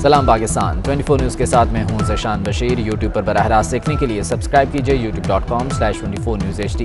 سلام پاکستان 24 نیوز کے ساتھ میں ہوں ذیشان بشیر۔ یوٹیوب پر براہ راست دیکھنے کے لیے سبسکرائب کیجئے youtube.com/24newshd۔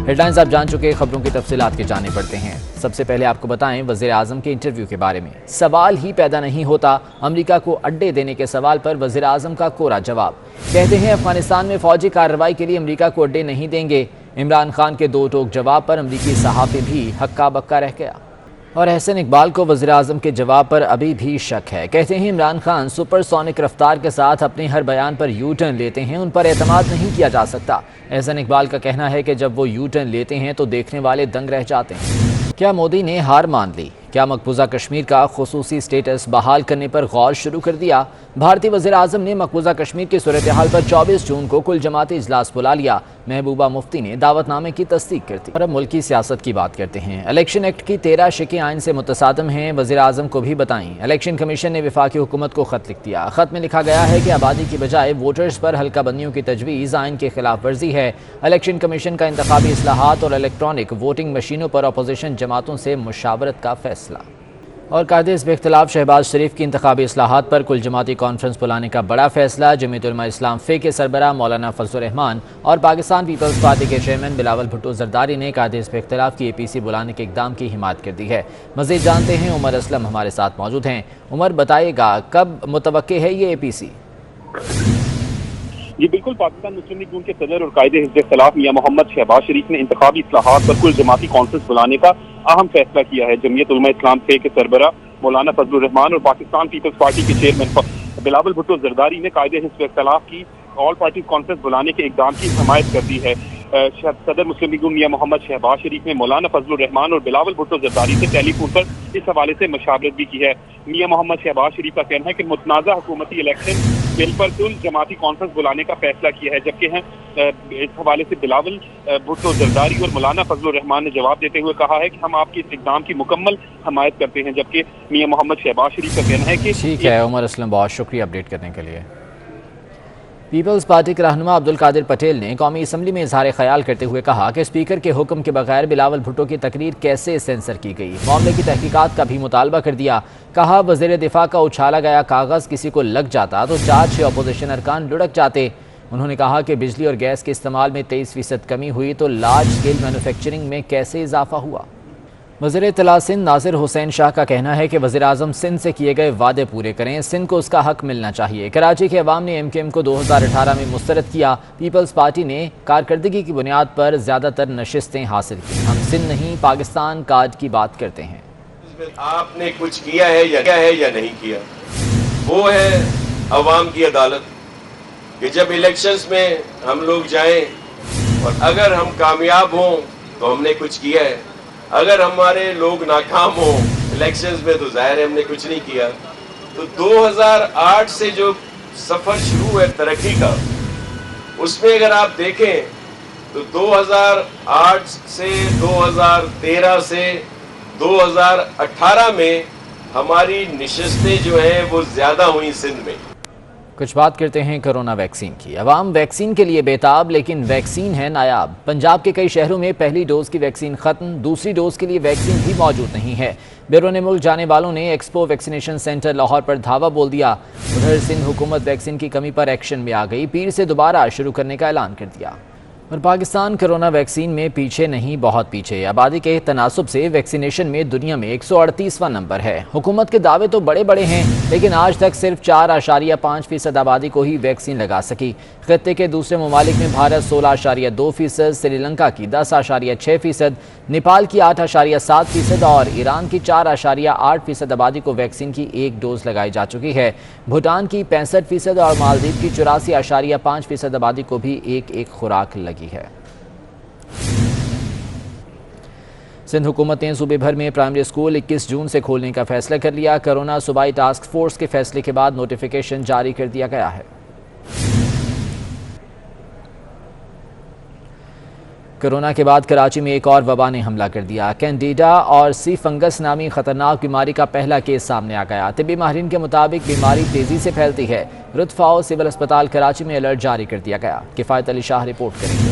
ہیڈ لائنز آپ جان چکے، خبروں کی تفصیلات کے جانے پڑتے ہیں۔ سب سے پہلے آپ کو بتائیں وزیر اعظم کے انٹرویو کے بارے میں۔ سوال ہی پیدا نہیں ہوتا، امریکہ کو اڈے دینے کے سوال پر وزیر اعظم کا کوڑا جواب۔ کہتے ہیں افغانستان میں فوجی کارروائی کے لیے امریکہ کو اڈے نہیں دیں گے۔ عمران خان کے دو ٹوک جواب پر امریکی صحافی بھی ہکا بکا رہ گیا۔ اور احسن اقبال کو وزیر اعظم کے جواب پر ابھی بھی شک ہے۔ کہتے ہیں عمران خان سپر سونک رفتار کے ساتھ اپنے ہر بیان پر یو ٹرن لیتے ہیں، ان پر اعتماد نہیں کیا جا سکتا۔ احسن اقبال کا کہنا ہے کہ جب وہ یو ٹرن لیتے ہیں تو دیکھنے والے دنگ رہ جاتے ہیں۔ کیا مودی نے ہار مان لی؟ کیا مقبوضہ کشمیر کا خصوصی سٹیٹس بحال کرنے پر غور شروع کر دیا؟ بھارتی وزیر اعظم نے مقبوضہ کشمیر کی صورتحال پر 24 جون کو کل جماعتی اجلاس بلا لیا۔ محبوبہ مفتی نے دعوت نامے کی تصدیق کر دی۔ اور اب ملکی سیاست کی بات کرتے ہیں۔ الیکشن ایکٹ کی 13 شقیں آئین سے متصادم ہیں، وزیر اعظم کو بھی بتائیں۔ الیکشن کمیشن نے وفاقی حکومت کو خط لکھ دیا۔ خط میں لکھا گیا ہے کہ آبادی کی بجائے ووٹرز پر حلقہ بندیوں کی تجویز آئین کی خلاف ورزی ہے۔ الیکشن کمیشن کا انتخابی اصلاحات اور الیکٹرانک ووٹنگ مشینوں پر اپوزیشن جماعتوں سے مشاورت کا فیصلہ۔ اور قائد حزب اختلاف شہباز شریف کی انتخابی اصلاحات پر کل جماعتی کانفرنس بلانے کا بڑا فیصلہ۔ جمعیت علماء اسلام فے کے سربراہ مولانا فضل الرحمان اور پاکستان پیپلز پارٹی کے چیئرمین بلاول بھٹو زرداری نے قائد حزب اختلاف کی APC بلانے کے اقدام کی حمایت کر دی ہے۔ مزید جانتے ہیں، عمر اسلم ہمارے ساتھ موجود ہیں۔ عمر، بتائیے گا کب متوقع ہے یہ APC؟ جی بالکل، پاکستان مسلم لیگ نون کے صدر اور قائد حزب اختلاف میاں محمد شہباز شریف نے انتخابی اصلاحات پر کل جماعتی کانفرنس بلانے کا اہم فیصلہ کیا ہے۔ جمعیت علماء اسلام فے کے سربراہ مولانا فضل الرحمان اور پاکستان پیپلز پارٹی کے چیئرمین بلاول بھٹو زرداری نے قائد حزب اختلاف کی آل پارٹیز کانفرنس بلانے کے اقدام کی حمایت کر دی ہے۔ صدر مسلم لیگ نون میاں محمد شہباز شریف نے مولانا فضل الرحمان اور بلاول بھٹو زرداری سے ٹیلی فون پر اس حوالے سے مشاورت بھی کی ہے۔ میاں محمد شہباز شریف کا کہنا ہے کہ متنازع حکومتی الیکشن بل پر کل جماعتی کانفرنس بلانے کا فیصلہ کیا ہے، جبکہ اس حوالے سے بلاول بھٹو زرداری اور مولانا فضل الرحمان نے جواب دیتے ہوئے کہا ہے کہ ہم آپ کے اس اقدام کی مکمل حمایت کرتے ہیں، جبکہ میاں محمد شہباز شریف کا کہنا ہے کہ ٹھیک ہے عمر اسلم، بہت شکریہ اپڈیٹ کرنے کے لیے۔ پیپلز پارٹی کے رہنما عبدالقادر پٹیل نے قومی اسمبلی میں اظہار خیال کرتے ہوئے کہا کہ اسپیکر کے حکم کے بغیر بلاول بھٹو کی تقریر کیسے سینسر کی گئی، معاملے کی تحقیقات کا بھی مطالبہ کر دیا۔ کہا وزیر دفاع کا اچھالا گیا کاغذ کسی کو لگ جاتا تو 4-6 اپوزیشن ارکان لڑک جاتے۔ انہوں نے کہا کہ بجلی اور گیس کے استعمال میں 23% کمی ہوئی تو لارج سکیل مینوفیکچرنگ میں کیسے اضافہ ہوا۔ وزیر اطلاع سندھ ناصر حسین شاہ کا کہنا ہے کہ وزیر اعظم سندھ سے کیے گئے وعدے پورے کریں، سندھ کو اس کا حق ملنا چاہیے۔ کراچی کے عوام نے MKM کو 2018 میں مسترد کیا، پیپلز پارٹی نے کارکردگی کی بنیاد پر زیادہ تر نشستیں حاصل کی۔ ہم سندھ نہیں پاکستان کارڈ کی بات کرتے ہیں۔ آپ نے کچھ کیا ہے یا نہیں کیا، وہ ہے عوام کی عدالت کہ جب الیکشنز میں ہم لوگ جائیں اور اگر ہم کامیاب ہوں تو ہم نے کچھ کیا ہے، اگر ہمارے لوگ ناکام ہوں الیکشنز میں تو ظاہر ہے ہم نے کچھ نہیں کیا۔ تو 2008 سے جو سفر شروع ہے ترقی کا، اس میں اگر آپ دیکھیں تو 2008 سے 2013 سے 2018 میں ہماری نشستیں جو ہیں وہ زیادہ ہوئیں سندھ میں۔ کچھ بات کرتے ہیں کرونا ویکسین کی۔ عوام ویکسین کے لیے بیتاب، لیکن ویکسین ہے نایاب۔ پنجاب کے کئی شہروں میں پہلی ڈوز کی ویکسین ختم، دوسری ڈوز کے لیے ویکسین بھی موجود نہیں ہے۔ بیرون ملک جانے والوں نے ایکسپو ویکسینیشن سینٹر لاہور پر دھاوا بول دیا۔ ادھر سندھ حکومت ویکسین کی کمی پر ایکشن میں آ گئی، پیر سے دوبارہ شروع کرنے کا اعلان کر دیا۔ اور پاکستان کرونا ویکسین میں پیچھے نہیں، بہت پیچھے۔ آبادی کے تناسب سے ویکسینیشن میں دنیا میں 138واں نمبر ہے۔ حکومت کے دعوے تو بڑے بڑے ہیں، لیکن آج تک صرف 4.5% آبادی کو ہی ویکسین لگا سکی۔ خطے کے دوسرے ممالک میں بھارت 16.2%، سری لنکا کی 10.6%، نیپال کی 8.7% اور ایران کی 4.8% آبادی کو ویکسین کی ایک ڈوز لگائی جا چکی ہے۔ بھوٹان کی 65% اور مالدیپ کی 84.5% آبادی کو بھی ایک خوراک لگی ہے۔ سندھ حکومت نے صوبے بھر میں پرائمری اسکول 21 جون سے کھولنے کا فیصلہ کر لیا۔ کرونا صوبائی ٹاسک فورس کے فیصلے کے بعد نوٹیفیکیشن جاری کر دیا گیا ہے۔ کرونا کے بعد کراچی میں ایک اور وبا نے حملہ کر دیا۔ کینڈیڈا اور سی فنگس نامی خطرناک بیماری کا پہلا کیس سامنے آ گیا۔ طبی ماہرین کے مطابق بیماری تیزی سے پھیلتی ہے۔ رتفاؤ سول اسپتال کراچی میں الرٹ جاری کر دیا گیا۔ کفایت علی شاہ رپورٹ کریں گے۔